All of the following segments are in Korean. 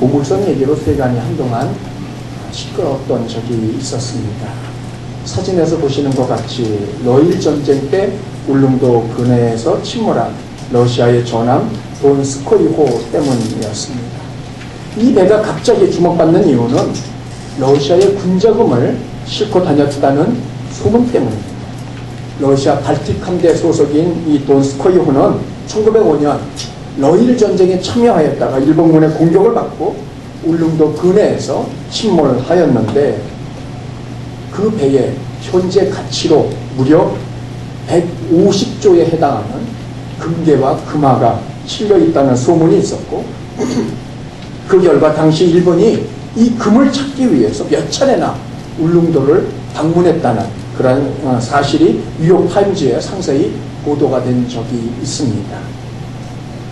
보물선 얘기로 세간이 한동안 시끄러웠던 적이 있었습니다. 사진에서 보시는 것 같이 러일 전쟁 때 울릉도 근해에서 침몰한 러시아의 전함 돈스코이호 때문이었습니다. 이 배가 갑자기 주목받는 이유는 러시아의 군자금을 싣고 다녔다는 소문 때문입니다. 러시아 발틱 함대 소속인 이 돈스코이호는 1905년 러일 전쟁에 참여하였다가 일본군의 공격을 받고 울릉도 근해에서 침몰하였는데 그 배에 현재 가치로 무려 150조에 해당하는 금괴와 금화가 실려 있다는 소문이 있었고 그 결과 당시 일본이 이 금을 찾기 위해서 몇 차례나 울릉도를 방문했다는 그런 사실이 뉴욕타임즈에 상세히 보도가 된 적이 있습니다.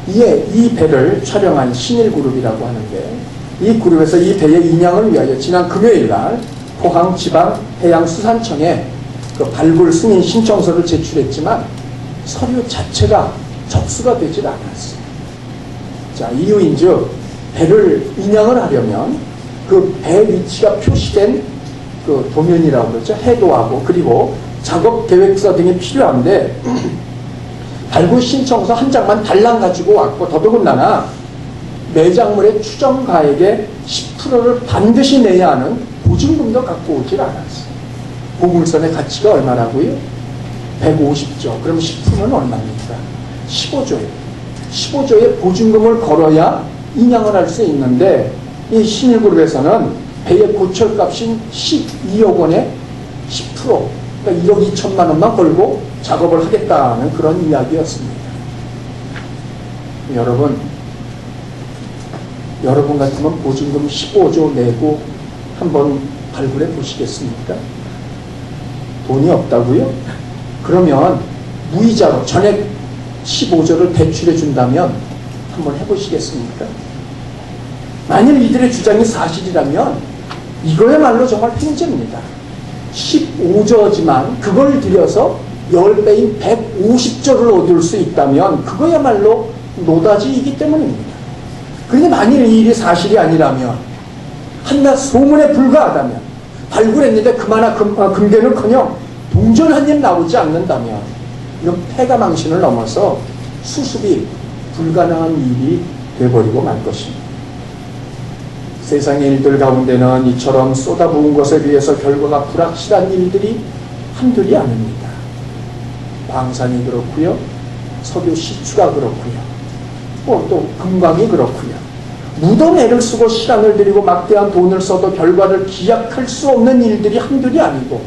이에 이 배를 촬영한 신일그룹이라고 하는데 이 그룹에서 이 배의 인양을 위하여 지난 금요일날 포항지방해양수산청에 그 발굴 승인 신청서를 제출했지만 서류 자체가 접수가 되질 않았어요. 자, 이유인즉 배를 인양을 하려면 그 배 위치가 표시된 그 도면이라고 그러죠. 해도하고 그리고 작업 계획서 등이 필요한데 발굴 신청서 한 장만 달랑 가지고 왔고 더더군다나 매장물의 추정가액의 10%를 반드시 내야 하는 보증금도 갖고 오질 않았어요. 보물선의 가치가 얼마라고요? 150조. 그럼 10%는 얼마입니까? 15조예요. 15조의 보증금을 걸어야 인양을 할 수 있는데 이 신일그룹에서는 배의 고철값인 12억 원에 10%, 그러니까 1억 2천만 원만 걸고 작업을 하겠다는 그런 이야기였습니다. 여러분 같으면 보증금 15조 내고 한번 발굴해 보시겠습니까? 돈이 없다고요? 그러면 무이자로 전액 15조를 대출해 준다면 한번 해보시겠습니까? 만일 이들의 주장이 사실이라면 이거야말로 정말 횡재입니다. 15조지만 그걸 들여서 10배인 150조를 얻을 수 있다면 그거야말로 노다지이기 때문입니다. 그런데 만일 이 일이 사실이 아니라면 한낱 소문에 불과하다면 발굴했는데 그마나 금괴는커녕 동전 한 입 나오지 않는다면 이건 패가망신을 넘어서 수습이 불가능한 일이 되어버리고 말 것입니다. 세상의 일들 가운데는 이처럼 쏟아부은 것에 비해서 결과가 불확실한 일들이 한둘이 아닙니다. 광산이 그렇고요. 석유 시추가 그렇고요. 또 금광이 그렇고요. 무덤 애를 쓰고 시간을 들이고 막대한 돈을 써도 결과를 기약할 수 없는 일들이 한둘이 아니고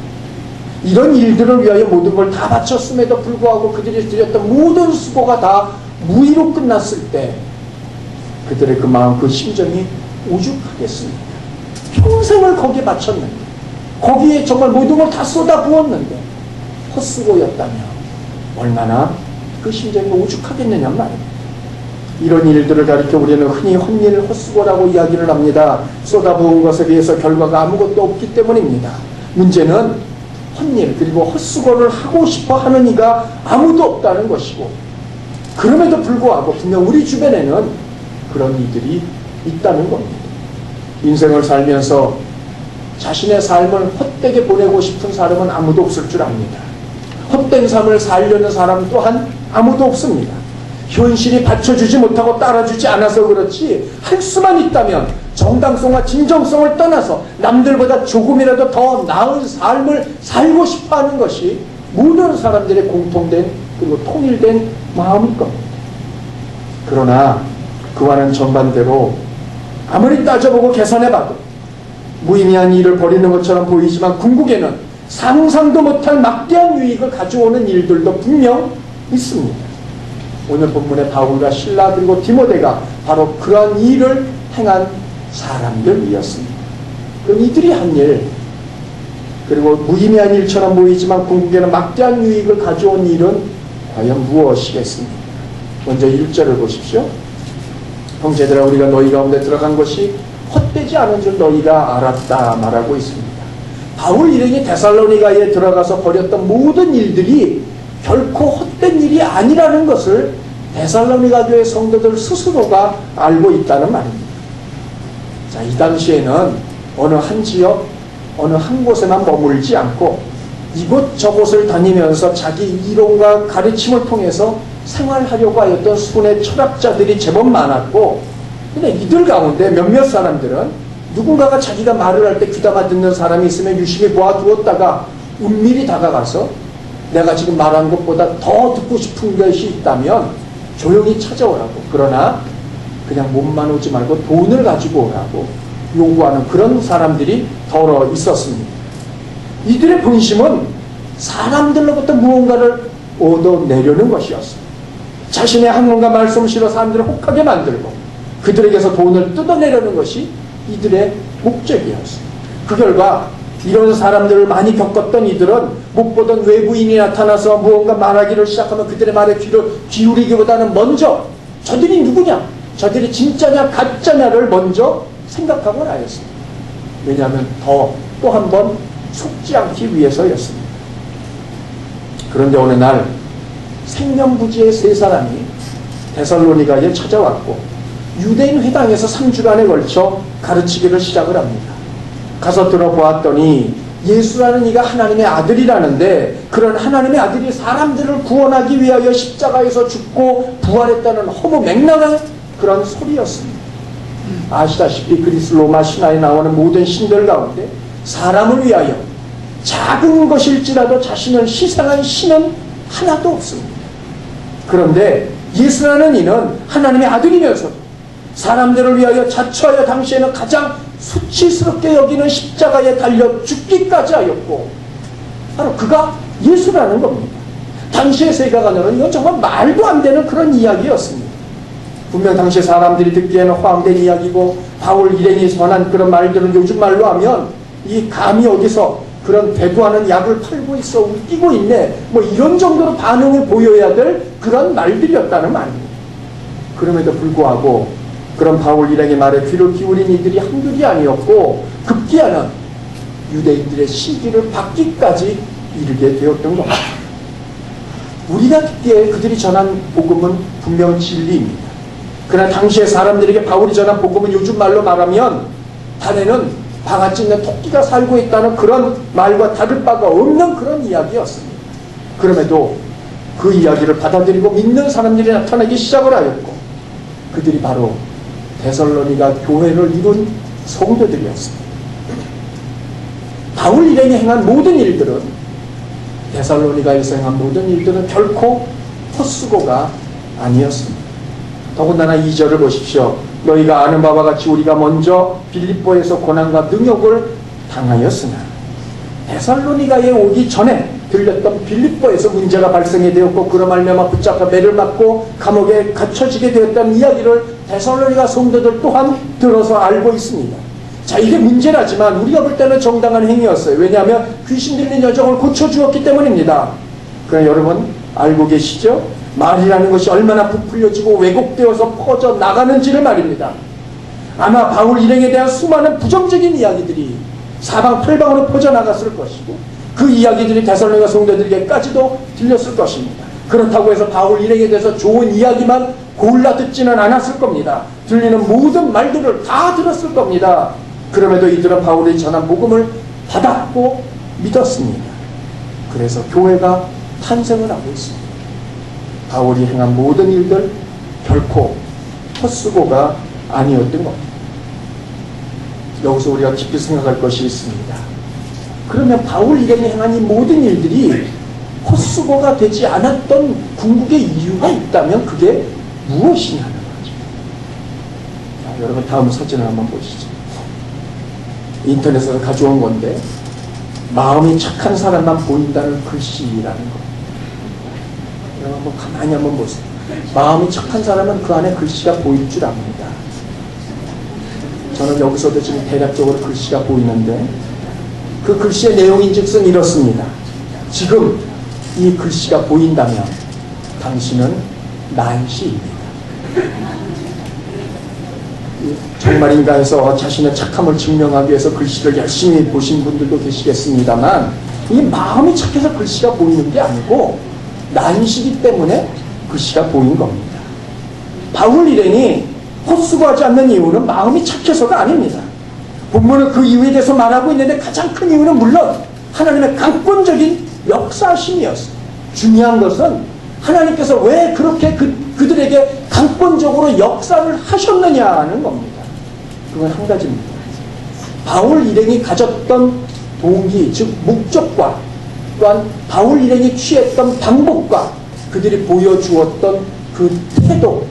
이런 일들을 위하여 모든 걸 다 바쳤음에도 불구하고 그들이 들였던 모든 수고가 다 무의로 끝났을 때 그들의 그 마음, 그 심정이 오죽하겠습니까? 평생을 거기에 바쳤는데 거기에 정말 모든 걸 다 쏟아부었는데 헛수고였다면 얼마나 그 심정이 오죽하겠느냐 말입니다. 이런 일들을 가리켜 우리는 흔히 헛일, 헛수고라고 이야기를 합니다. 쏟아부은 것에 비해서 결과가 아무것도 없기 때문입니다. 문제는 헛일 그리고 헛수고를 하고 싶어 하는 이가 아무도 없다는 것이고 그럼에도 불구하고 분명 우리 주변에는 그런 이들이 있다는 겁니다. 인생을 살면서 자신의 삶을 헛되게 보내고 싶은 사람은 아무도 없을 줄 압니다. 헛된 삶을 살려는 사람 또한 아무도 없습니다. 현실이 받쳐주지 못하고 따라주지 않아서 그렇지 할 수만 있다면 정당성과 진정성을 떠나서 남들보다 조금이라도 더 나은 삶을 살고 싶어하는 것이 모든 사람들의 공통된 그리고 통일된 마음일 겁니다. 그러나 그와는 정반대로 아무리 따져보고 계산해봐도 무의미한 일을 벌이는 것처럼 보이지만 궁극에는 상상도 못할 막대한 유익을 가져오는 일들도 분명 있습니다. 오늘 본문의 바울과 실라 그리고 디모데가 바로 그러한 일을 행한 사람들이었습니다. 그럼 이들이 한 일, 그리고 무의미한 일처럼 보이지만 궁극에는 막대한 유익을 가져온 일은 과연 무엇이겠습니까? 먼저 1절을 보십시오. 형제들아 우리가 너희 가운데 들어간 것이 헛되지 않은 줄 너희가 알았다 말하고 있습니다. 바울 일행이 데살로니가에 들어가서 벌였던 모든 일들이 결코 헛된 일이 아니라는 것을 데살로니가 교회 성도들 스스로가 알고 있다는 말입니다. 자, 이 당시에는 어느 한 지역, 어느 한 곳에만 머물지 않고 이곳저곳을 다니면서 자기 이론과 가르침을 통해서 생활하려고 하였던 순회 철학자들이 제법 많았고, 근데 이들 가운데 몇몇 사람들은 누군가가 자기가 말을 할 때 귀담아 듣는 사람이 있으면 유심히 보아두었다가 은밀히 다가가서 내가 지금 말한 것보다 더 듣고 싶은 것이 있다면 조용히 찾아오라고, 그러나 그냥 몸만 오지 말고 돈을 가지고 오라고 요구하는 그런 사람들이 더러 있었습니다. 이들의 본심은 사람들로부터 무언가를 얻어내려는 것이었습니다. 자신의 학문과 말씀을 실어 사람들을 혹하게 만들고 그들에게서 돈을 뜯어내려는 것이 이들의 목적이었습니다. 그 결과 이런 사람들을 많이 겪었던 이들은 못 보던 외부인이 나타나서 무언가 말하기를 시작하면 그들의 말에 귀를 기울이기보다는 먼저 저들이 누구냐, 저들이 진짜냐 가짜냐를 먼저 생각하고 나였습니다. 왜냐하면 또 한 번 속지 않기 위해서였습니다. 그런데 어느 날 생명부지의 세 사람이 데살로니가에 찾아왔고 유대인 회당에서 3주간에 걸쳐 가르치기를 시작을 합니다. 가서 들어보았더니 예수라는 이가 하나님의 아들이라는데 그런 하나님의 아들이 사람들을 구원하기 위하여 십자가에서 죽고 부활했다는 허무맹랑한 그런 소리였습니다. 아시다시피 그리스 로마 신화에 나오는 모든 신들 가운데 사람을 위하여 작은 것일지라도 자신을 희생한 신은 하나도 없습니다. 그런데 예수라는 이는 하나님의 아들이면서도 사람들을 위하여 자처하여 당시에는 가장 수치스럽게 여기는 십자가에 달려 죽기까지 하였고 바로 그가 예수라는 겁니다. 당시의 세계관으로는 이건 정말 말도 안 되는 그런 이야기였습니다. 분명 당시 사람들이 듣기에는 허황된 이야기고 바울 일행이 전한 그런 말들은 요즘 말로 하면 이 감히 어디서 그런 대두하는 약을 팔고 있어 웃기고 있네 뭐 이런 정도로 반응을 보여야 될 그런 말들이었다는 말입니다. 그럼에도 불구하고 그런 바울 일행의 말에 귀를 기울인 이들이 한둘이 아니었고 급기야는 유대인들의 시기를 받기까지 이르게 되었던 겁니다. 우리가 듣기에 그들이 전한 복음은 분명 진리입니다. 그러나 당시의 사람들에게 바울이 전한 복음은 요즘 말로 말하면 단에는 바가지 있는 토끼가 살고 있다는 그런 말과 다를 바가 없는 그런 이야기였습니다. 그럼에도 그 이야기를 받아들이고 믿는 사람들이 나타나기 시작을 하였고 그들이 바로 데살로니가 교회를 이룬 성도들이었습니다. 바울 일행이 행한 모든 일들은 데살로니가에서 행한 모든 일들은 결코 헛수고가 아니었습니다. 더군다나 2절을 보십시오. 너희가 아는 바와 같이 우리가 먼저 빌립보에서 고난과 능욕을 당하였으나 데살로니가에 오기 전에 들렸던 빌립보에서 문제가 발생이 되었고 그로 말미암아 붙잡혀 매를 맞고 감옥에 갇혀지게 되었다는 이야기를 데살로니가 성도들 또한 들어서 알고 있습니다. 자, 이게 문제라지만 우리가 볼 때는 정당한 행위였어요. 왜냐하면 귀신 들린 여정을 고쳐주었기 때문입니다. 그럼 여러분 알고 계시죠? 말이라는 것이 얼마나 부풀려지고 왜곡되어서 퍼져 나가는지를 말입니다. 아마 바울 일행에 대한 수많은 부정적인 이야기들이 사방팔방으로 퍼져나갔을 것이고 그 이야기들이 데살로니가 성도들에게까지도 들렸을 것입니다. 그렇다고 해서 바울 일행에 대해서 좋은 이야기만 골라 듣지는 않았을 겁니다. 들리는 모든 말들을 다 들었을 겁니다. 그럼에도 이들은 바울이 전한 복음을 받았고 믿었습니다. 그래서 교회가 탄생을 하고 있습니다. 바울이 행한 모든 일들 결코 헛수고가 아니었던 겁니다. 여기서 우리가 깊이 생각할 것이 있습니다. 그러면 바울 일행이 행한 이 모든 일들이 헛수고가 되지 않았던 궁극의 이유가 있다면 그게 무엇이냐는 거죠. 자, 여러분 다음 사진을 한번 보시죠. 인터넷에서 가져온 건데 마음이 착한 사람만 보인다는 글씨라는 거. 여러분 한번 가만히 한번 보세요. 마음이 착한 사람은 그 안에 글씨가 보일 줄 압니다. 저는 여기서도 지금 대략적으로 글씨가 보이는데 그 글씨의 내용인즉슨 이렇습니다. 지금 이 글씨가 보인다면 당신은 난시입니다. 정말인가 해서 자신의 착함을 증명하기 위해서 글씨를 열심히 보신 분들도 계시겠습니다만 이 마음이 착해서 글씨가 보이는 게 아니고 난시기 때문에 글씨가 보인 겁니다. 바울 일행이 헛수고하지 않는 이유는 마음이 착해서가 아닙니다. 본문은 그 이유에 대해서 말하고 있는데 가장 큰 이유는 물론 하나님의 강권적인 역사심이었어요. 중요한 것은 하나님께서 왜 그렇게 그들에게 강권적으로 역사를 하셨느냐는 겁니다. 그건 한 가지입니다. 바울 일행이 가졌던 동기, 즉 목적과 또한 바울 일행이 취했던 방법과 그들이 보여주었던 그 태도,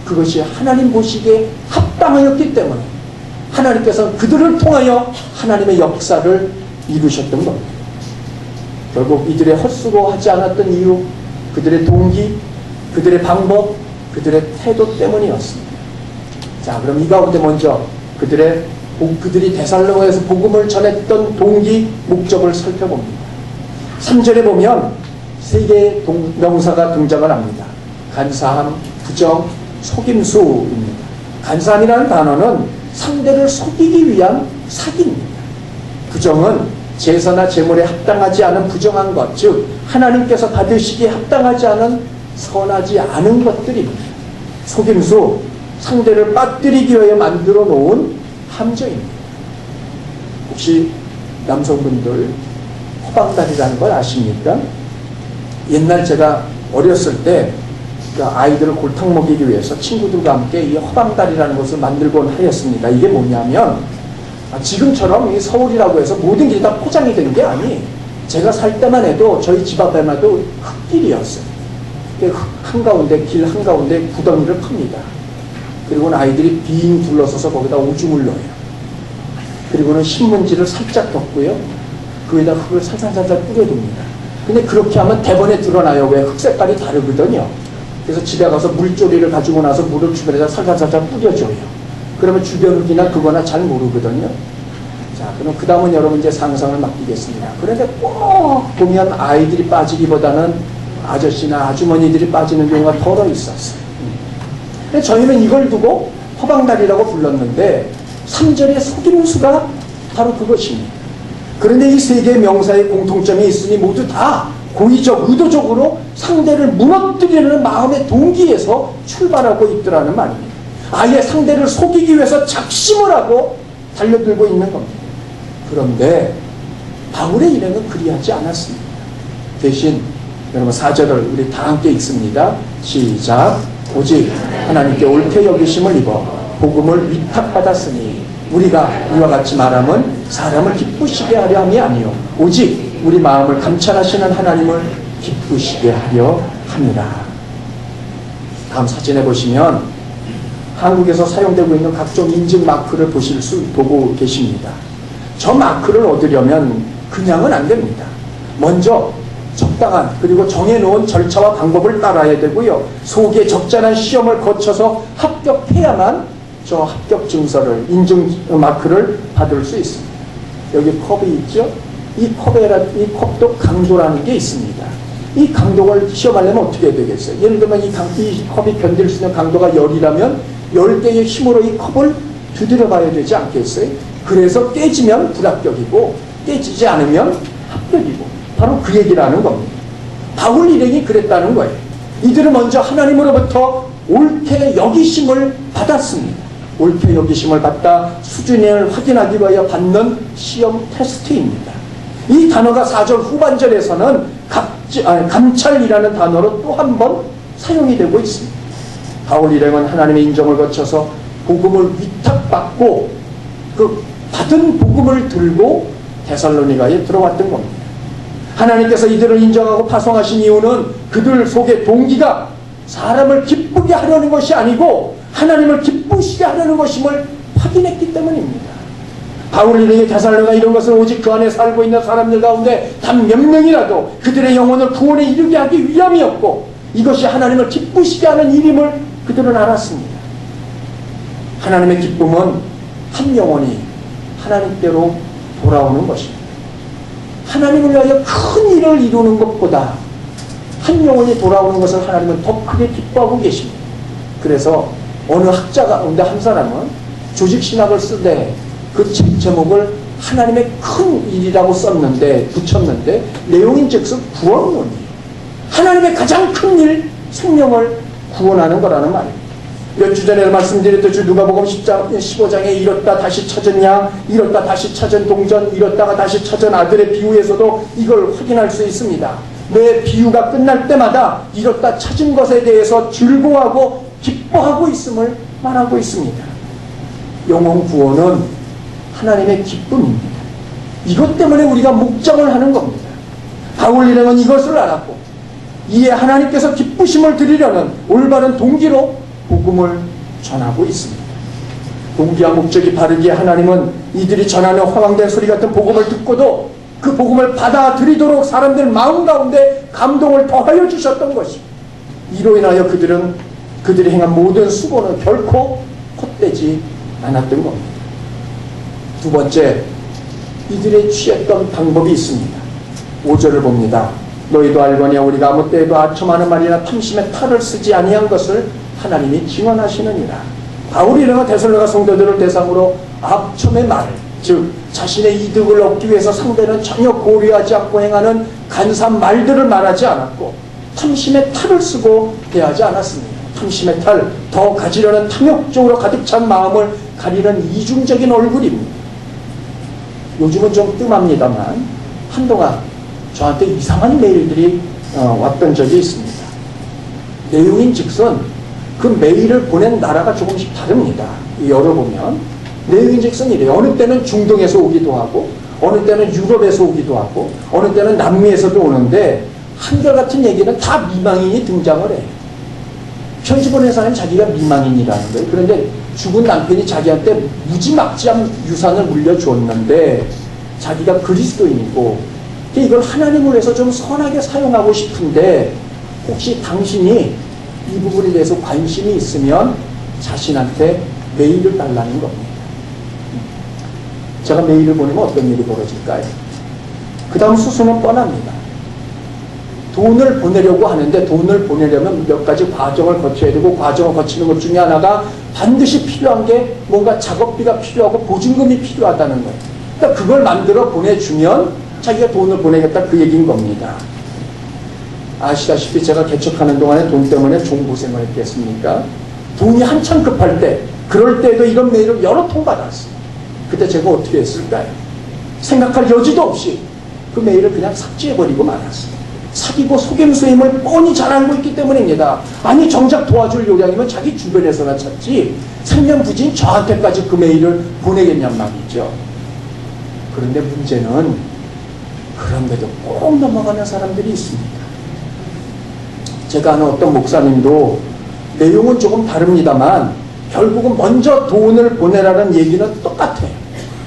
그것이 하나님 보시기에 합당하였기 때문에 하나님께서는 그들을 통하여 하나님의 역사를 이루셨던 겁니다. 결국 이들의 헛수고하지 않았던 이유, 그들의 동기, 그들의 방법, 그들의 태도 때문이었습니다. 자, 그럼 이 가운데 먼저 그들이 데살로니가에서 복음을 전했던 동기, 목적을 살펴봅니다. 3절에 보면 세 개의 명사가 등장을 합니다. 간사함, 부정, 속임수입니다. 간사함이라는 단어는 상대를 속이기 위한 사기입니다. 부정은 제사나 제물에 합당하지 않은 부정한 것, 즉 하나님께서 받으시기에 합당하지 않은 선하지 않은 것들입니다. 속임수, 상대를 빠뜨리기 위해 만들어 놓은 함정입니다. 혹시 남성분들 허방다리라는 걸 아십니까? 옛날 제가 어렸을 때 아이들을 골탕 먹이기 위해서 친구들과 함께 이 허방다리라는 것을 만들곤 하였습니다. 이게 뭐냐면 지금처럼 이 서울이라고 해서 모든 길이 다 포장이 된 게 아니, 제가 살 때만 해도 저희 집 앞에만 해도 흙길이었어요. 한가운데 길 한가운데 구덩이를 팝니다. 그리고는 아이들이 빙 둘러서서 거기다 오줌을 넣어요. 그리고는 신문지를 살짝 덮고요, 거기다 흙을 살살살살 뿌려둡니다. 근데 그렇게 하면 대번에 드러나요. 왜? 흙 색깔이 다르거든요. 그래서 집에 가서 물조리를 가지고 나서 물을 주변에다 살살살살 뿌려줘요. 그러면 주변 흙이나 그거나 잘 모르거든요. 자, 그럼 그 다음은 여러분 이제 상상을 맡기겠습니다. 그런데 꼭 보면 아이들이 빠지기보다는 아저씨나 아주머니들이 빠지는 경우가 덜어 있었어요. 근데 저희는 이걸 두고 허방다리라고 불렀는데 3절의 속임수가 바로 그것입니다. 그런데 이 세 개의 명사의 공통점이 있으니 모두 다 고의적, 의도적으로 상대를 무너뜨리려는 마음의 동기에서 출발하고 있더라는 말입니다. 아예 상대를 속이기 위해서 작심을 하고 달려들고 있는 겁니다. 그런데 바울의 일행은 그리하지 않았습니다. 대신 여러분 4절을 우리 다 함께 읽습니다. 시작. 오직 하나님께 옳게 여기심을 입어 복음을 위탁받았으니 우리가 이와 같이 말함은 사람을 기쁘시게 하려 함이 아니요 오직 우리 마음을 감찰하시는 하나님을 기쁘시게 하려 함이라. 다음 사진에 보시면 한국에서 사용되고 있는 각종 인증 마크를 보고 계십니다. 저 마크를 얻으려면 그냥은 안 됩니다. 먼저 적당한 그리고 정해놓은 절차와 방법을 따라야 되고요, 속에 적절한 시험을 거쳐서 합격해야만 저 합격 증서를, 인증 마크를 받을 수 있습니다. 여기 컵이 있죠? 이 컵도 강도라는 게 있습니다. 이 강도를 시험하려면 어떻게 해야 되겠어요? 예를 들면 이 컵이 견딜 수 있는 강도가 10이라면 10개의 힘으로 이 컵을 두드려 봐야 되지 않겠어요? 그래서 깨지면 불합격이고 깨지지 않으면 합격이고, 바로 그 얘기를 하는 겁니다. 바울 일행이 그랬다는 거예요. 이들은 먼저 하나님으로부터 옳게 여기심을 받았습니다. 옳게 여기심을 받다 수준을 확인하기 위하여 받는 시험 테스트입니다. 이 단어가 4절 후반절에서는 감찰이라는 단어로 또 한 번 사용이 되고 있습니다. 바울 일행은 하나님의 인정을 거쳐서 복음을 위탁받고 그 받은 복음을 들고 데살로니가에 들어왔던 겁니다. 하나님께서 이들을 인정하고 파송하신 이유는 그들 속의 동기가 사람을 기쁘게 하려는 것이 아니고 하나님을 기쁘시게 하려는 것임을 확인했기 때문입니다. 바울 일행이 데살로니가 이런 것은 오직 그 안에 살고 있는 사람들 가운데 단 몇 명이라도 그들의 영혼을 구원에 이르게 하기 위함이었고, 이것이 하나님을 기쁘시게 하는 일임을 그들은 알았습니다. 하나님의 기쁨은 한 영혼이 하나님께로 돌아오는 것입니다. 하나님을 위하여 큰 일을 이루는 것보다 한 영혼이 돌아오는 것을 하나님은 더 크게 기뻐하고 계십니다. 그래서 어느 학자 가운데 한 사람은 조직신학을 쓰되 그 제목을 하나님의 큰 일이라고 붙였는데 내용인즉슨 구원론이에요. 하나님의 가장 큰 일, 생명을 구원하는 거라는 말입니다. 몇 주 전에 말씀드렸듯이 누가복음 15장에 잃었다 다시 찾은 양, 잃었다 다시 찾은 동전, 잃었다가 다시 찾은 아들의 비유에서도 이걸 확인할 수 있습니다. 내 비유가 끝날 때마다 잃었다 찾은 것에 대해서 즐거워하고 기뻐하고 있음을 말하고 있습니다. 영혼 구원은 하나님의 기쁨입니다. 이것 때문에 우리가 묵장을 하는 겁니다. 바울 일행은 이것을 알았고 이에 하나님께서 기쁘심을 드리려는 올바른 동기로 복음을 전하고 있습니다. 동기와 목적이 바르기에 하나님은 이들이 전하는 허황된 소리 같은 복음을 듣고도 그 복음을 받아들이도록 사람들 마음 가운데 감동을 더하여 주셨던 것이, 이로 인하여 그들이 행한 모든 수고는 결코 헛되지 않았던 겁니다. 두 번째, 이들이 취했던 방법이 있습니다. 5절을 봅니다. 너희도 알거니와 우리가 아무 때에도 아첨하는 말이나 탐심의 탈을 쓰지 아니한 것을 하나님이 증언하시느니라. 바울이 이런 데살로니가 성도들을 대상으로 아첨의 말, 즉 자신의 이득을 얻기 위해서 상대는 전혀 고려하지 않고 행하는 간사한 말들을 말하지 않았고 탐심의 탈을 쓰고 대하지 않았습니다. 탐심의 탈, 더 가지려는 탐욕적으로 가득 찬 마음을 가리는 이중적인 얼굴입니다. 요즘은 좀 뜸합니다만 한동안 저한테 이상한 메일들이 왔던 적이 있습니다. 내용인 즉슨 그 메일을 보낸 나라가 조금씩 다릅니다. 열어보면 내용인 즉슨 이래요. 어느 때는 중동에서 오기도 하고 어느 때는 유럽에서 오기도 하고 어느 때는 남미에서도 오는데 한결같은 얘기는 다 미망인이 등장을 해요. 편지 보낸 사람이 자기가 미망인이라는 거예요. 그런데 죽은 남편이 자기한테 무지막지한 유산을 물려주었는데 자기가 그리스도인이고 이걸 하나님을 위해서 좀 선하게 사용하고 싶은데 혹시 당신이 이 부분에 대해서 관심이 있으면 자신한테 메일을 달라는 겁니다. 제가 메일을 보내면 어떤 일이 벌어질까요? 그 다음 수순은 뻔합니다. 돈을 보내려고 하는데 돈을 보내려면 몇 가지 과정을 거쳐야 되고 과정을 거치는 것 중에 하나가 반드시 필요한 게 뭔가 작업비가 필요하고 보증금이 필요하다는 거예요. 그러니까 그걸 만들어 보내주면 자기가 돈을 보내겠다 그 얘기인 겁니다. 아시다시피 제가 개척하는 동안에 돈 때문에 종고생을 했겠습니까? 돈이 한참 급할 때 그럴 때도 이런 메일을 여러 통 받았어요. 그때 제가 어떻게 했을까요? 생각할 여지도 없이 그 메일을 그냥 삭제해버리고 말았어요. 사기고 속임수임을 뻔히 잘 알고 있기 때문입니다. 아니 정작 도와줄 요량이면 자기 주변에서나 찾지 생명부지인 저한테까지 그 메일을 보내겠냔 말이죠. 그런데 문제는 그런데도 꼭 넘어가는 사람들이 있습니다. 제가 아는 어떤 목사님도 내용은 조금 다릅니다만 결국은 먼저 돈을 보내라는 얘기는 똑같아요.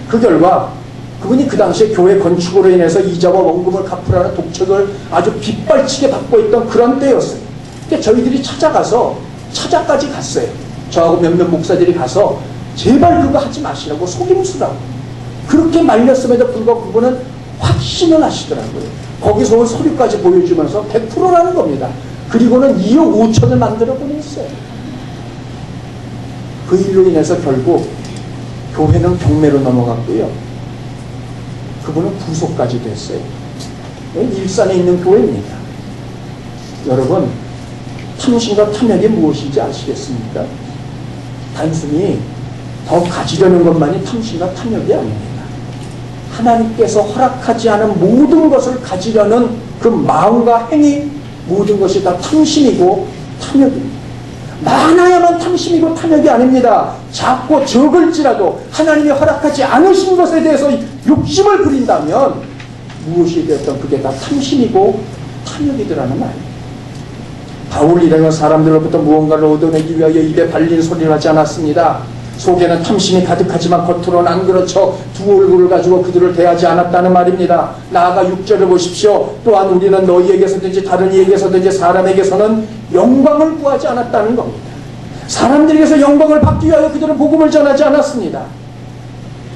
그 결과 그분이 그 당시에 교회 건축으로 인해서 이자와 원금을 갚으라는 독촉을 아주 빗발치게 받고 있던 그런 때였어요. 근데 저희들이 찾아까지 갔어요. 저하고 몇몇 목사들이 가서 제발 그거 하지 마시라고 속임수라고 그렇게 말렸음에도 불구하고 그분은 확신을 하시더라고요. 거기서 온 서류까지 보여주면서 100%라는 겁니다. 그리고는 2억 5천을 만들어 보냈어요. 그 일로 인해서 결국 교회는 경매로 넘어갔고요. 그분은 부속까지 됐어요. 일산에 있는 교회입니다. 여러분, 탐심과 탐욕이 무엇인지 아시겠습니까? 단순히 더 가지려는 것만이 탐심과 탐욕이 아닙니다. 하나님께서 허락하지 않은 모든 것을 가지려는 그 마음과 행위, 모든 것이 다 탐심이고 탐욕입니다. 많아야만 탐심이고 탐욕이 아닙니다. 작고 적을지라도 하나님이 허락하지 않으신 것에 대해서 욕심을 부린다면 무엇이 되었던 그게 다 탐심이고 탐욕이더라는 말입니다. 바울 일행은 사람들로부터 무언가를 얻어내기 위하여 입에 발린 소리를 하지 않았습니다. 속에는 탐심이 가득하지만 겉으로는 안 그렇죠. 두 얼굴을 가지고 그들을 대하지 않았다는 말입니다. 나아가 6절을 보십시오. 또한 우리는 너희에게서든지 다른 이에게서든지 사람에게서는 영광을 구하지 않았다는 겁니다. 사람들에게서 영광을 받기 위하여 그들은 복음을 전하지 않았습니다.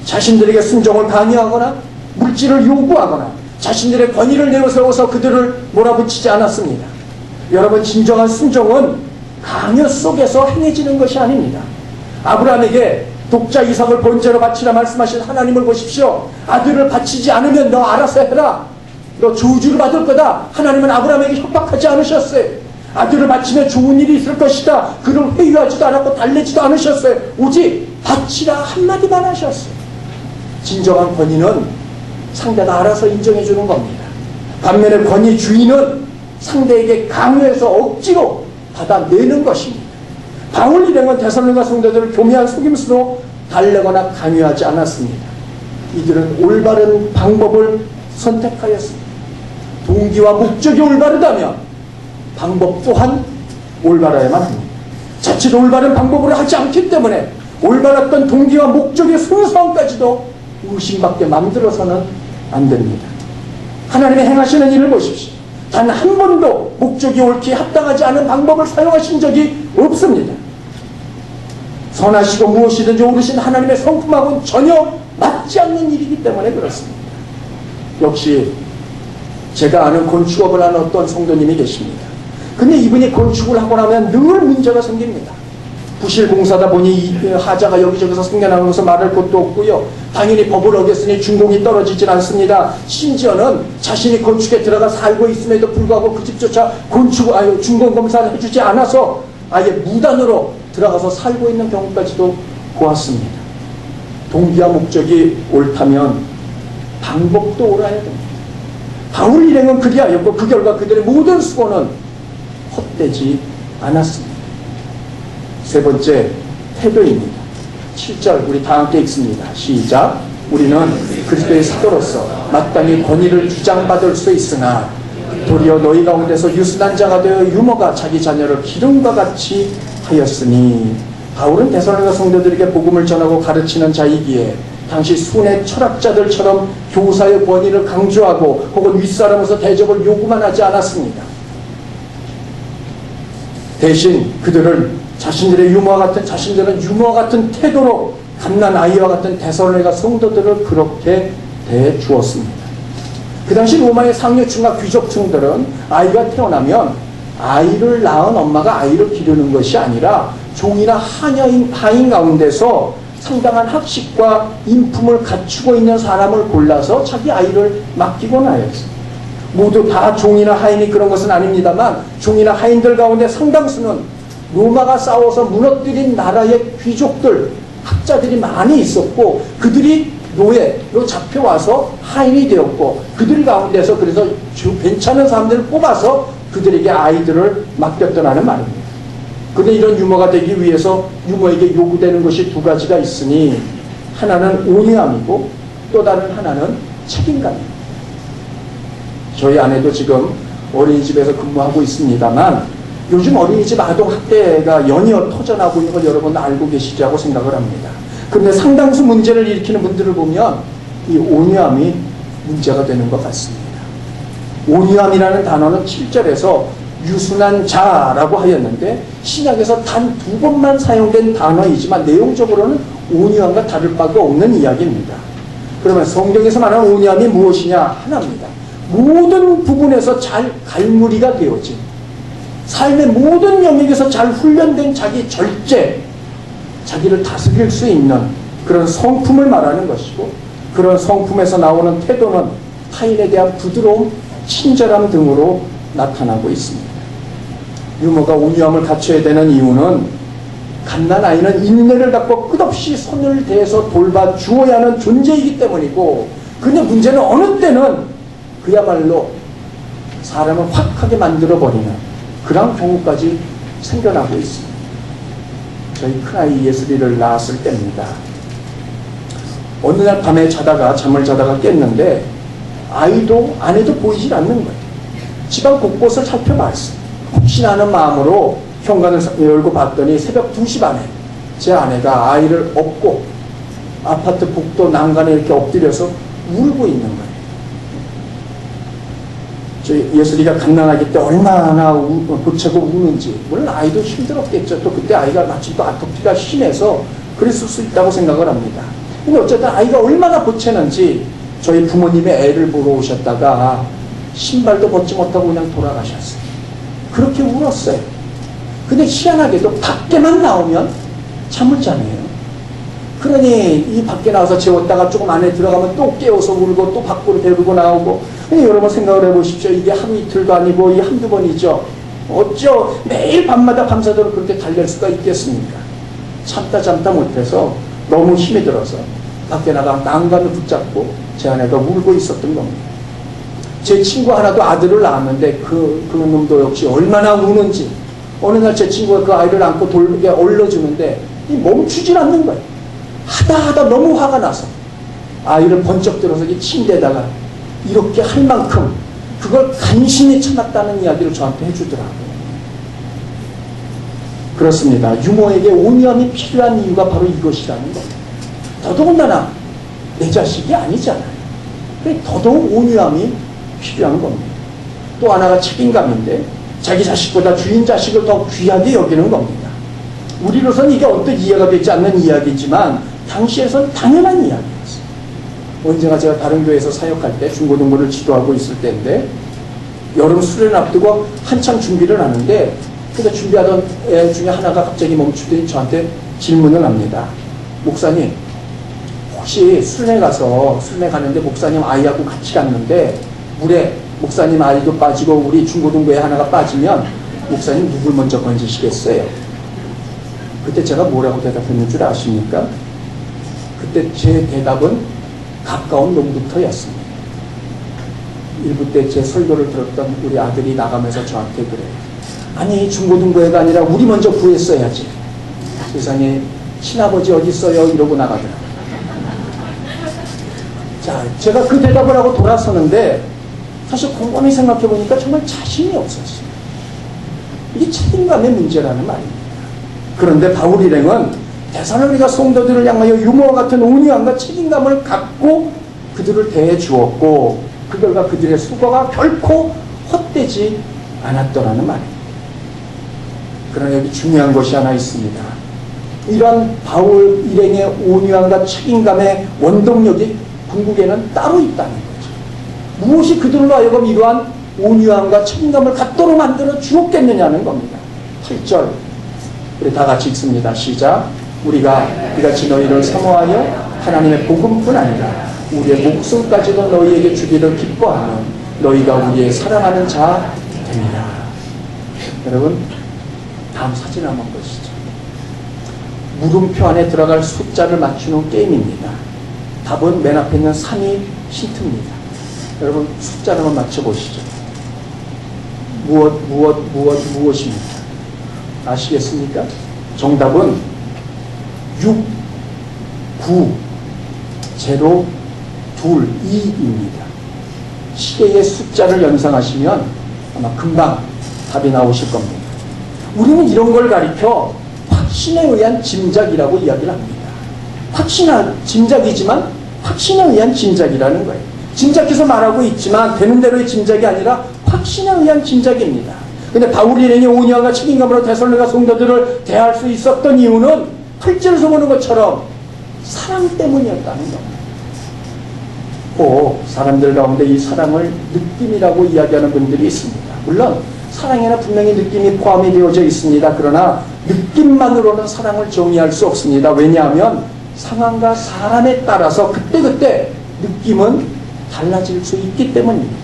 자신들에게 순종을 강요하거나 물질을 요구하거나 자신들의 권위를 내세워서 그들을 몰아붙이지 않았습니다. 여러분, 진정한 순종은 강요 속에서 행해지는 것이 아닙니다. 아브라함에게 독자 이삭을 번제로 바치라 말씀하신 하나님을 보십시오. 아들을 바치지 않으면 너 알아서 해라. 너 저주를 받을 거다. 하나님은 아브라함에게 협박하지 않으셨어요. 아들을 바치면 좋은 일이 있을 것이다. 그를 회유하지도 않았고 달래지도 않으셨어요. 오직 바치라 한마디만 하셨어요. 진정한 권위는 상대가 알아서 인정해 주는 겁니다. 반면에 권위 주인은 상대에게 강요해서 억지로 받아내는 것입니다. 바울 일행은 데살로니가 성도들을 교묘한 속임수로 달래거나 강요하지 않았습니다. 이들은 올바른 방법을 선택하였습니다. 동기와 목적이 올바르다면 방법 또한 올바라야만 합니다. 자칫 올바른 방법으로 하지 않기 때문에 올바랐던 동기와 목적의 순수함까지도 의심받게 만들어서는 안 됩니다. 하나님의 행하시는 일을 보십시오. 단 한 번도 목적이 옳게 합당하지 않은 방법을 사용하신 적이 없습니다. 선하시고 무엇이든지 오르신 하나님의 성품하고는 전혀 맞지 않는 일이기 때문에 그렇습니다. 역시 제가 아는 건축업을 하는 어떤 성도님이 계십니다. 근데 이분이 건축을 하고 나면 늘 문제가 생깁니다. 부실공사다 보니 이 하자가 여기저기서 생겨나는 것을 말할 것도 없고요. 당연히 법을 어겼으니 준공이 떨어지질 않습니다. 심지어는 자신이 건축에 들어가 살고 있음에도 불구하고 그 집조차 준공검사를 해주지 않아서 아예 무단으로 들어가서 살고 있는 경우까지도 보았습니다. 동기와 목적이 옳다면 방법도 옳아야 됩니다. 바울 일행은 그리하였고 그 결과 그들의 모든 수고는 헛되지 않았습니다. 세 번째, 태도입니다. 7절 우리 다 함께 읽습니다. 시작. 우리는 그리스도의 사도로서 마땅히 권위를 주장받을 수 있으나 도리어 너희 가운데서 유순한 자가 되어 유머가 자기 자녀를 기름과 같이 하였으니. 바울은 데살로니가 성도들에게 복음을 전하고 가르치는 자이기에 당시 순회 철학자들처럼 교사의 권위를 강조하고 혹은 윗사람으로서 대접을 요구만 하지 않았습니다. 대신 그들은 자신들은 유머와 같은 태도로 갓난아이와 같은 데살로니가 성도들을 그렇게 대주었습니다. 그 당시 로마의 상류층과 귀족층들은 아이가 태어나면 아이를 낳은 엄마가 아이를 기르는 것이 아니라 종이나 하인 가운데서 상당한 학식과 인품을 갖추고 있는 사람을 골라서 자기 아이를 맡기곤 하였습니다. 모두 다 종이나 하인이 그런 것은 아닙니다만 종이나 하인들 가운데 상당수는 로마가 싸워서 무너뜨린 나라의 귀족들, 학자들이 많이 있었고 그들이 노예로 잡혀와서 하인이 되었고 그들 가운데서 그래서 괜찮은 사람들을 뽑아서 그들에게 아이들을 맡겼더라는 말입니다. 그런데 이런 유머가 되기 위해서 유머에게 요구되는 것이 두 가지가 있으니 하나는 온유함이고 또 다른 하나는 책임감입니다. 저희 아내도 지금 어린이집에서 근무하고 있습니다만 요즘 어린이집 아동학대가 연이어 터져나고 있는 걸 여러분 알고 계시자고 생각을 합니다. 그런데 상당수 문제를 일으키는 분들을 보면 이 온유함이 문제가 되는 것 같습니다. 온유함이라는 단어는 7절에서 유순한 자라고 하였는데 신약에서 단 2번만 사용된 단어이지만 내용적으로는 온유함과 다를 바가 없는 이야기입니다. 그러면 성경에서 말하는 온유함이 무엇이냐? 하나입니다. 모든 부분에서 잘 갈무리가 되어진 삶의 모든 영역에서 잘 훈련된 자기 절제, 자기를 다스릴 수 있는 그런 성품을 말하는 것이고 그런 성품에서 나오는 태도는 타인에 대한 부드러움, 친절함 등으로 나타나고 있습니다. 유머가 온유함을 갖춰야 되는 이유는 갓난아이는 인내를 갖고 끝없이 손을 대서 돌봐주어야 하는 존재이기 때문이고 근데 문제는 어느 때는 그야말로 사람을 확하게 만들어버리는 그런 경우까지 생겨나고 있습니다. 저희 큰아이 예슬이를 낳았을 때입니다. 어느 날 밤에 잠을 자다가 깼는데 아내도 보이질 않는 거예요. 집안 곳곳을 살펴봤어요. 혹시나 하는 마음으로 현관을 열고 봤더니 새벽 2시 반에 제 아내가 아이를 업고 아파트 복도 난간에 이렇게 엎드려서 울고 있는 거예요. 예슬이가 갓난아기 때 얼마나 보채고 우는지 물론 아이도 힘들었겠죠. 또 그때 아이가 마침 또 아토피가 심해서 그랬을 수 있다고 생각을 합니다. 근데 어쨌든 아이가 얼마나 보채는지 저희 부모님의 애를 보러 오셨다가 신발도 벗지 못하고 그냥 돌아가셨어요. 그렇게 울었어요. 근데 희한하게도 밖에만 나오면 잠을 자네요. 그러니 이 밖에 나와서 재웠다가 조금 안에 들어가면 또 깨워서 울고 또 밖으로 데리고 나오고. 여러분 생각을 해보십시오. 이게 하루 이틀도 아니고 이 한두 번이죠. 어쩌 매일 밤마다 밤새도록 그렇게 달랠 수가 있겠습니까? 참다 못해서 너무 힘이 들어서 밖에 나가 난간을 붙잡고 제 아내가 울고 있었던 겁니다. 제 친구 하나도 아들을 낳았는데 그 놈도 역시 얼마나 우는지 어느 날 제 친구가 그 아이를 안고 돌게 얼려주는데 멈추질 않는 거예요. 하다 너무 화가 나서 아이를 번쩍 들어서 이 침대에다가 이렇게 할 만큼 그걸 간신히 참았다는 이야기를 저한테 해주더라고요. 그렇습니다. 유모에게 온유함이 필요한 이유가 바로 이것이라는 겁니다. 더더군다나 내 자식이 아니잖아요. 더더욱 온유함이 필요한 겁니다. 또 하나가 책임감인데 자기 자식보다 주인 자식을 더 귀하게 여기는 겁니다. 우리로서는 이게 언뜻 이해가 되지 않는 이야기지만 당시에선 당연한 이야기였어요. 언젠가 제가 다른 교회에서 사역할 때 중고등부를 지도하고 있을 때인데 여름 수련을 앞두고 한참 준비를 하는데 그러니까 준비하던 애 중에 하나가 갑자기 멈추더니 저한테 질문을 합니다. 목사님, 혹시 수련회 가는데 목사님 아이하고 같이 갔는데 물에 목사님 아이도 빠지고 우리 중고등부에 하나가 빠지면 목사님 누굴 먼저 건지시겠어요? 그때 제가 뭐라고 대답했는 줄 아십니까? 그때 제 대답은 가까운 놈부터였습니다. 일부 때 제 설교를 들었던 우리 아들이 나가면서 저한테 그래요. 아니 중고등부회가 아니라 우리 먼저 구했어야지. 세상에 친아버지 어디 있어요? 이러고 나가더라고요. 자, 제가 그 대답을 하고 돌아서는데 사실 곰곰이 생각해보니까 정말 자신이 없었어요. 이게 책임감의 문제라는 말입니다. 그런데 바울 일행은 데살로니가 성도들을 향하여 유모와 같은 온유함과 책임감을 갖고 그들을 대해 주었고 그 결과 그들의 수고가 결코 헛되지 않았더라는 말입니다. 그러나 여기 중요한 것이 하나 있습니다. 이런 바울 일행의 온유함과 책임감의 원동력이 궁극에는 따로 있다는 거죠. 무엇이 그들로 하여금 이러한 온유함과 책임감을 갖도록 만들어 주었겠느냐는 겁니다. 8절 우리 다 같이 읽습니다. 시작. 우리가 이같이 너희를 사모하여 하나님의 복음뿐 아니라 우리의 목숨까지도 너희에게 주기를 기뻐하는 너희가 우리의 사랑하는 자 됩니다. 여러분 다음 사진 한번 보시죠. 물음표 안에 들어갈 숫자를 맞추는 게임입니다. 답은 맨 앞에 있는 3이 힌트입니다. 여러분 숫자를 한번 맞춰보시죠. 무엇입니까? 아시겠습니까? 정답은 6, 9, 0, 2, 2입니다. 시계의 숫자를 연상하시면 아마 금방 답이 나오실 겁니다. 우리는 이런 걸 가리켜 확신에 의한 짐작이라고 이야기를 합니다. 짐작이지만 확신에 의한 짐작이라는 거예요. 짐작해서 말하고 있지만 되는 대로의 짐작이 아니라 확신에 의한 짐작입니다. 근데 바울 일행이 온유함과 책임감으로 데살로니가 성도들을 대할 수 있었던 이유는 8절에서 보는 것처럼 사랑 때문이었다는 겁니다. 꼭 사람들 가운데 이 사랑을 느낌이라고 이야기하는 분들이 있습니다. 물론 사랑에는 분명히 느낌이 포함이 되어져 있습니다. 그러나 느낌만으로는 사랑을 정의할 수 없습니다. 왜냐하면 상황과 사람에 따라서 그때그때 느낌은 달라질 수 있기 때문입니다.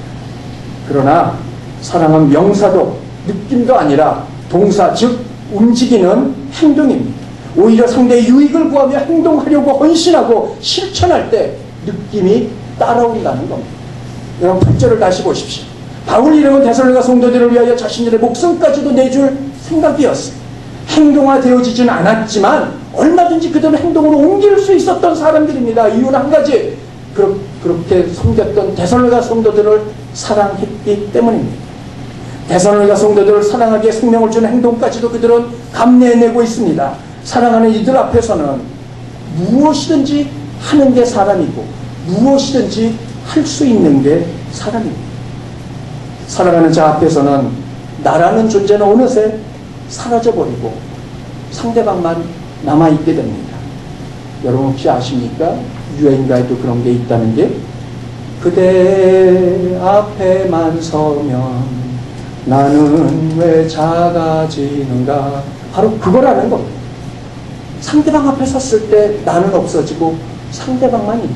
그러나 사랑은 명사도 느낌도 아니라 동사, 즉 움직이는 행동입니다. 오히려 상대의 유익을 구하며 행동하려고 헌신하고 실천할 때 느낌이 따라온다는 겁니다. 여러분 8절을 다시 보십시오. 바울 이름은 데살로니가 성도들을 위하여 자신들의 목숨까지도 내줄 생각이었어요. 행동화되어지진 않았지만 얼마든지 그들은 행동으로 옮길 수 있었던 사람들입니다. 이유는 한 가지, 그렇게 섬겼던 데살로니가 성도들을 사랑했기 때문입니다. 데살로니가 성도들을 사랑하기에 생명을 주는 행동까지도 그들은 감내해내고 있습니다. 사랑하는 이들 앞에서는 무엇이든지 하는 게 사람이고 무엇이든지 할 수 있는 게 사람입니다. 사랑하는 자 앞에서는 나라는 존재는 어느새 사라져버리고 상대방만 남아있게 됩니다. 여러분 혹시 아십니까? 유행가에도 그런 게 있다는 게 그대 앞에만 서면 나는 왜 작아지는가, 바로 그거라는 겁니다. 상대방 앞에 섰을 때 나는 없어지고 상대방만 있는,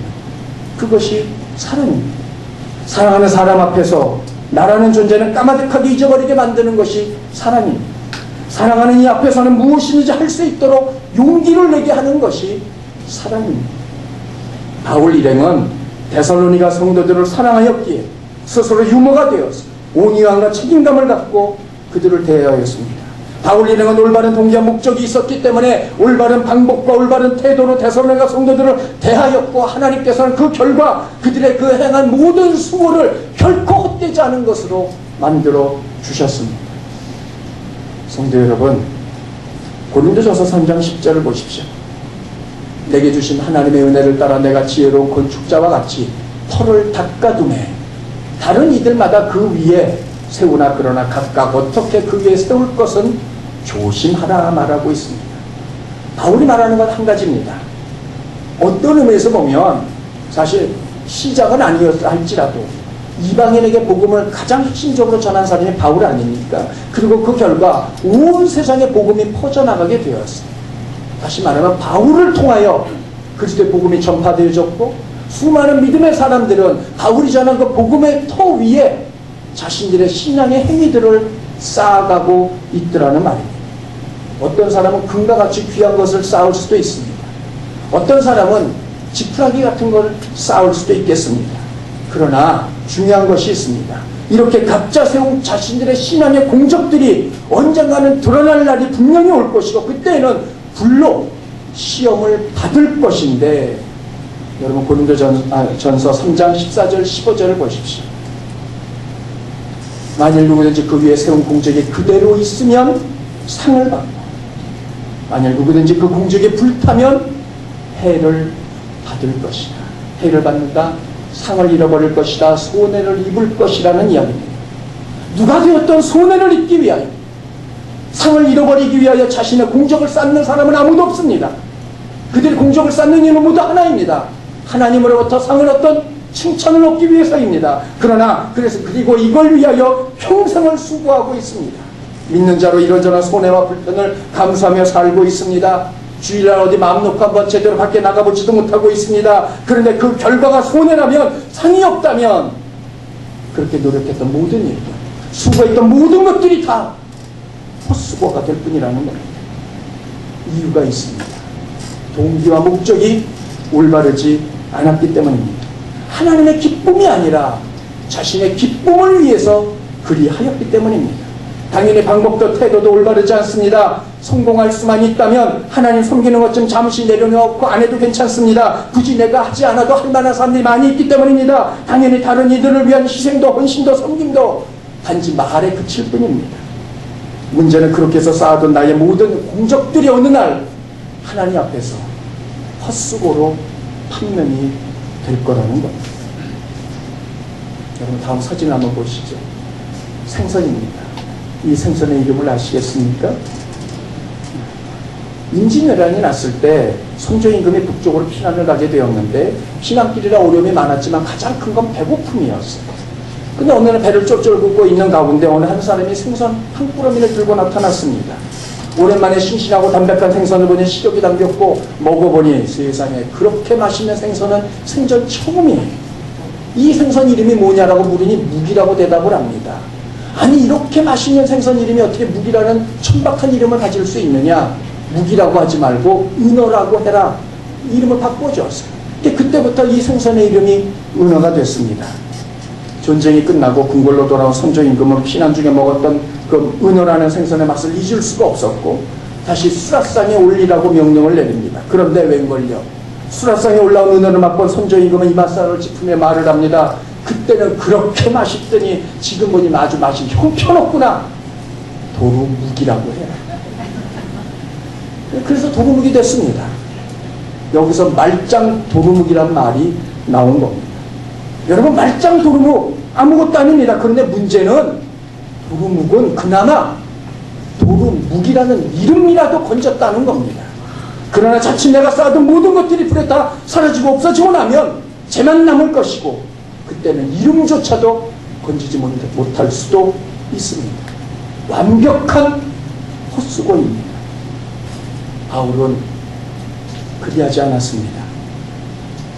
그것이 사랑입니다. 사랑하는 사람 앞에서 나라는 존재는 까마득하게 잊어버리게 만드는 것이 사랑입니다. 사랑하는 이 앞에서는 무엇이든지 할 수 있도록 용기를 내게 하는 것이 사랑입니다. 바울 일행은 데살로니가 성도들을 사랑하였기에 스스로 유모가 되어서 온유함과 책임감을 갖고 그들을 대하였습니다. 바울 일행은 올바른 동기와 목적이 있었기 때문에 올바른 방법과 올바른 태도로 데살로니가 성도들을 대하였고, 하나님께서는 그 결과 그들의 그 행한 모든 수고를 결코 헛되지 않은 것으로 만들어 주셨습니다. 성도 여러분, 고린도전서 3장 10절을 보십시오. 내게 주신 하나님의 은혜를 따라 내가 지혜로운 건축자와 같이 터를 닦아두매 다른 이들마다 그 위에 세우나 그러나 각각 어떻게 그 위에 세울 것은 조심하라 말하고 있습니다. 바울이 말하는 건 한 가지입니다. 어떤 의미에서 보면 사실 시작은 아니었다 할지라도 이방인에게 복음을 가장 핵심적으로 전한 사람이 바울 아닙니까? 그리고 그 결과 온 세상에 복음이 퍼져나가게 되었어요. 다시 말하면 바울을 통하여 그리스도의 복음이 전파되어졌고, 수많은 믿음의 사람들은 바울이 전한 그 복음의 터 위에 자신들의 신앙의 행위들을 쌓아가고 있더라는 말입니다. 어떤 사람은 금과 같이 귀한 것을 쌓을 수도 있습니다. 어떤 사람은 지푸라기 같은 걸 쌓을 수도 있겠습니다. 그러나 중요한 것이 있습니다. 이렇게 각자 세운 자신들의 신앙의 공적들이 언젠가는 드러날 날이 분명히 올 것이고, 그때는 불로 시험을 받을 것인데, 여러분 고린도전서 3장 14절 15절을 보십시오. 만일 누구든지 그 위에 세운 공적이 그대로 있으면 상을 받고, 만일 누구든지 그 공적에 불타면 해를 받을 것이다. 해를 받는다, 상을 잃어버릴 것이다, 손해를 입을 것이라는 이야기입니다. 누가 되었던 손해를 입기 위하여, 상을 잃어버리기 위하여 자신의 공적을 쌓는 사람은 아무도 없습니다. 그들이 공적을 쌓는 이유는 모두 하나입니다. 하나님으로부터 상을 어떤 칭찬을 얻기 위해서입니다. 그리고 이걸 위하여 평생을 수고하고 있습니다. 믿는 자로 이런저런 손해와 불편을 감수하며 살고 있습니다. 주일날 어디 마음 놓고 한번 제대로 밖에 나가보지도 못하고 있습니다. 그런데 그 결과가 손해라면, 상이 없다면 그렇게 노력했던 모든 일들, 수고했던 모든 것들이 다 헛수고가 될 뿐이라는 겁니다. 이유가 있습니다. 동기와 목적이 올바르지 않았기 때문입니다. 하나님의 기쁨이 아니라 자신의 기쁨을 위해서 그리하였기 때문입니다. 당연히 방법도 태도도 올바르지 않습니다. 성공할 수만 있다면 하나님 섬기는 것 좀 잠시 내려놓고 안 해도 괜찮습니다. 굳이 내가 하지 않아도 할 만한 사람들이 많이 있기 때문입니다. 당연히 다른 이들을 위한 희생도 헌신도 섬김도 단지 말에 그칠 뿐입니다. 문제는 그렇게 해서 쌓아둔 나의 모든 공적들이 어느 날 하나님 앞에서 헛수고로 판명이 될 거라는 겁니다. 여러분 다음 사진 한번 보시죠. 생선입니다. 이 생선의 이름을 아시겠습니까? 임진왜란이 났을 때 선조임금이 북쪽으로 피난을 가게 되었는데, 피난길이라 어려움이 많았지만 가장 큰 건 배고픔이었어요. 근데 어느 날 배를 쫄쫄 긁고 있는 가운데 어느 한 사람이 생선 한 꾸러미를 들고 나타났습니다. 오랜만에 싱싱하고 담백한 생선을 보니 식욕이 담겼고, 먹어보니 세상에 그렇게 맛있는 생선은 생전 처음이에요. 이 생선 이름이 뭐냐라고 물으니 무기라고 대답을 합니다. 아니 이렇게 맛있는 생선 이름이 어떻게 무기라는 천박한 이름을 가질 수 있느냐. 무기라고 하지 말고 은어라고 해라. 이름을 바꿔줬어요. 그때부터 이 생선의 이름이 은어가 됐습니다. 전쟁이 끝나고 궁궐로 돌아온 선조임금은 피난 중에 먹었던 그 은어라는 생선의 맛을 잊을 수가 없었고, 다시 수라상에 올리라고 명령을 내립니다. 그런데 웬걸요, 수라상에 올라온 은어를 맛본 선조임금은 이맛살을 짚으며 말을 합니다. 그때는 그렇게 맛있더니 지금 보니 아주 맛이 형편없구나. 도루묵이라고 해요. 그래서 도루묵이 됐습니다. 여기서 말짱 도루묵이란 말이 나온 겁니다. 여러분 말짱 도루묵 아무것도 아닙니다. 그런데 문제는 도루묵은 그나마 도루묵이라는 이름이라도 건졌다는 겁니다. 그러나 자칫 내가 쌓아둔 모든 것들이 불에 다 사라지고 없어지고 나면 쟤만 남을 것이고, 그때는 이름조차도 건지지 못할 수도 있습니다. 완벽한 헛수고입니다. 바울은 그리하지 않았습니다.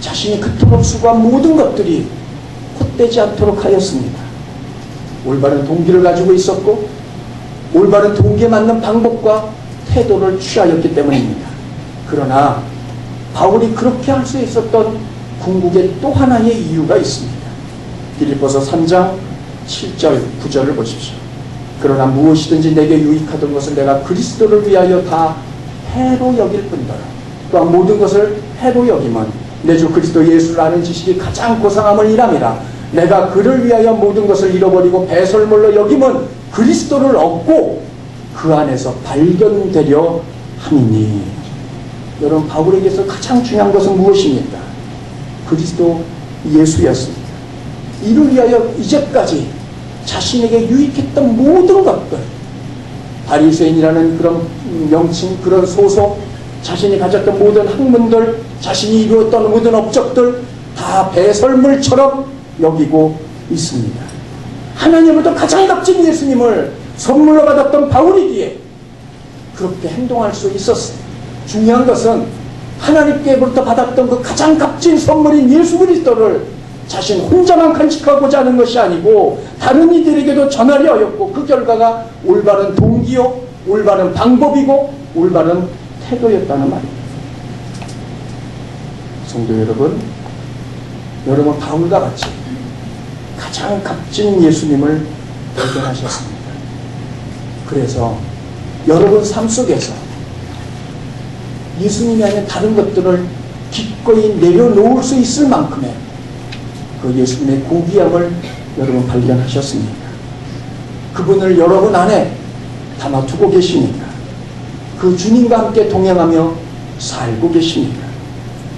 자신이 그토록 수고한 모든 것들이 헛되지 않도록 하였습니다. 올바른 동기를 가지고 있었고 올바른 동기에 맞는 방법과 태도를 취하였기 때문입니다. 그러나 바울이 그렇게 할 수 있었던 궁극의 또 하나의 이유가 있습니다. 빌립보서 3장 7절 9절을 보십시오. 그러나 무엇이든지 내게 유익하던 것은 내가 그리스도를 위하여 다 해로 여길 뿐더러 또한 모든 것을 해로 여김은 내 주 그리스도 예수를 아는 지식이 가장 고상함을 이람이라. 내가 그를 위하여 모든 것을 잃어버리고 배설물로 여김은 그리스도를 얻고 그 안에서 발견되려 함이니. 여러분, 바울에게서 가장 중요한 것은 무엇입니까? 그리스도 예수였습니다. 이를 위하여 이제까지 자신에게 유익했던 모든 것들, 바리새인이라는 그런 명칭, 그런 소속, 자신이 가졌던 모든 학문들, 자신이 이루었던 모든 업적들 다 배설물처럼 여기고 있습니다. 하나님으로부터 가장 값진 예수님을 선물로 받았던 바울이기에 그렇게 행동할 수 있었어요. 중요한 것은 하나님께로부터 받았던 그 가장 값진 선물인 예수 그리스도를 자신 혼자만 간직하고자 하는 것이 아니고 다른 이들에게도 전하려 하였고, 그 결과가 올바른 동기요, 올바른 방법이고 올바른 태도였다는 말입니다. 성도 여러분, 여러분 바울과 같이 가장 값진 예수님을 발견하셨습니다. 그래서 여러분 삶 속에서 예수님이 아닌 다른 것들을 기꺼이 내려놓을 수 있을 만큼의 그 예수님의 고귀함을 여러분 발견하셨습니까? 그분을 여러분 안에 담아두고 계십니까? 그 주님과 함께 동행하며 살고 계십니까?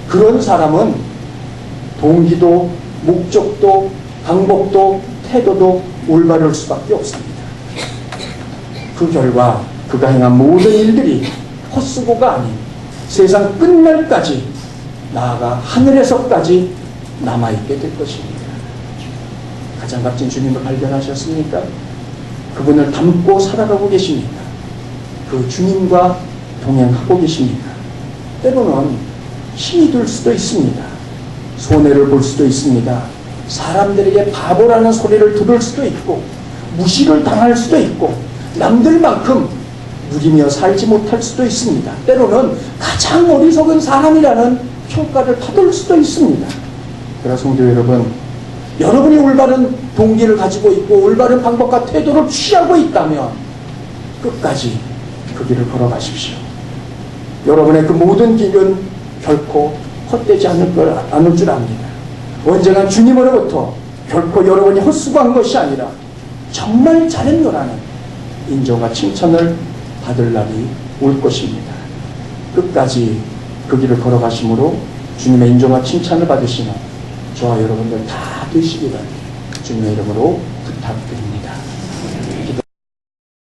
그런 사람은 동기도 목적도 방법도 태도도 올바를 수밖에 없습니다. 그 결과 그가 행한 모든 일들이 헛수고가 아닌 세상 끝날까지, 나아가 하늘에서까지 남아있게 될 것입니다. 가장 값진 주님을 발견하셨습니까? 그분을 닮고 살아가고 계십니까? 그 주님과 동행하고 계십니까? 때로는 힘이 들 수도 있습니다. 손해를 볼 수도 있습니다. 사람들에게 바보라는 소리를 들을 수도 있고 무시를 당할 수도 있고 남들만큼 누리며 살지 못할 수도 있습니다. 때로는 가장 어리석은 사람이라는 평가를 받을 수도 있습니다. 그러나 성도 여러분, 여러분이 올바른 동기를 가지고 있고 올바른 방법과 태도를 취하고 있다면 끝까지 그 길을 걸어가십시오. 여러분의 그 모든 길은 결코 헛되지 않을 줄 압니다. 언젠가 주님으로부터 결코 여러분이 헛수고한 것이 아니라 정말 잘했노라는 인정과 칭찬을 받을 날이 올 것입니다. 끝까지 그 길을 걸어가심으로 주님의 인정과 칭찬을 받으시는 저와 여러분들 다 되시기를 주님의 이름으로 부탁드립니다.